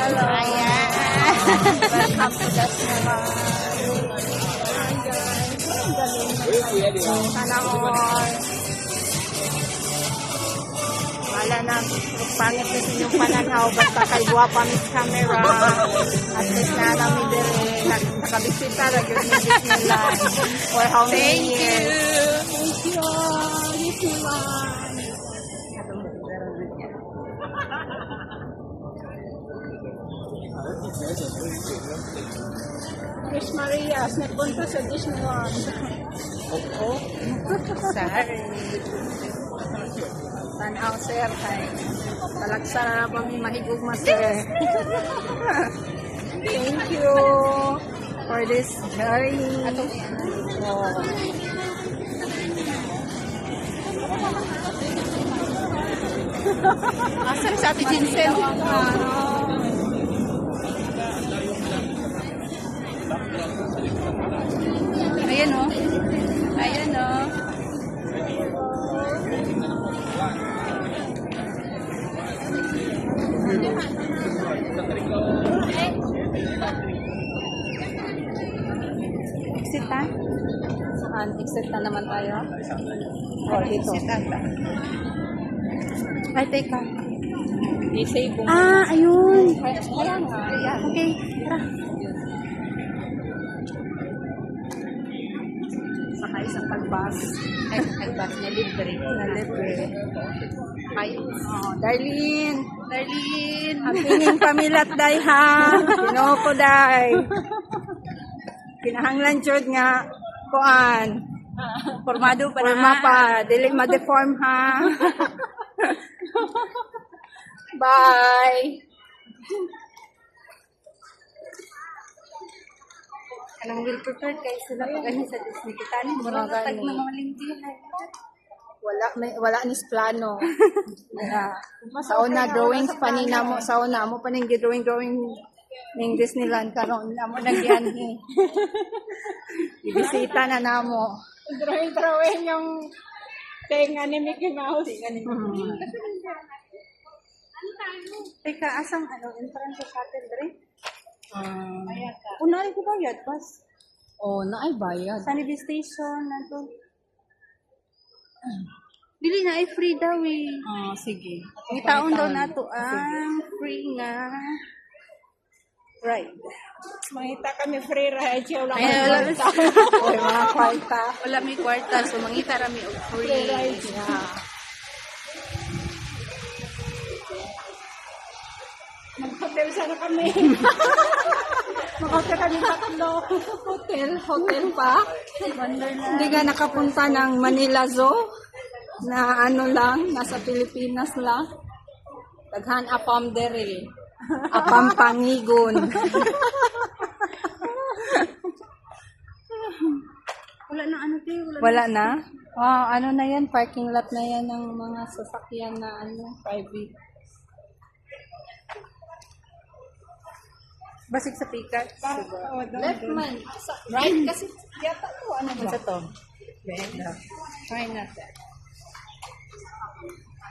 Hello. Ayan. Welcome to the cinema. Ayan guys. Sana all. Wala na. Pangit kasi yung pananaw. Basta kay guwapa miss camera. At least na namin din. Nakabisita na yun yung Disneyland. For how many years? Thank you. Disneyland. Chris Marias, nagpunta sa Disneyland. Oo. Sorry. Tanaw, sir. Talagsa na ba may mahigugma, sir? Thank you for this journey. Oh. Asan sa Ate Jensen? Ayan o. Ayan o. Exit na? Saan? Exit na naman tayo? Oh, dito. Ay, teka. I-save mo. Ah, ayun. Kaya nga. Ayan. Okay, tara. Sakay sa pagbus. Nagbas na libre. Na libre. Ay. Oh, Darlene. Darlene. Ang tingin pamilat day ha. Pinoko day. Kinahanglan jud nga kuan. Formado pa na. Forma pa, dili ma-deform ha. Bye. Anong will prepared kayo sila pag ganyan sa Disney. Kita ni murang Mga tag gani. na mga lintihan. Wala nis plano. Yeah. Sa una drawings pa ni namo, sa una mo pa ning drawing ning Disneyland karon namo nang gianhi. Ibisita na namo. Drawing yung tenga ni Mickey Mouse. Teka, asang entrance sa atin dre? Unay ko bayad pas. Oh, naay bayad. Sa Navy Station nanto. Dili na ay free daw eh. Sige. May taon daw nato ang free nga ride. Mangita kami free ride. Siya wala Ay, kami wala. kwarta. O mga kwarta. Wala may kwarta. So, mangita rami og free. Yeah. Mag-hotel sana kami. Makaka kami tatlo. Hotel pa. Hindi ka nakapunta ng Manila Zoo na ano lang, nasa Pilipinas lang. Daghan apam dere. Apam pangigon. Wala na ano tayo. Wala na? Ano na yan? Parking lot na yan ng mga sasakyan na private. Basig sa pikat. Left man. Right kasi yata to. Ano ba? Ito. Try natin.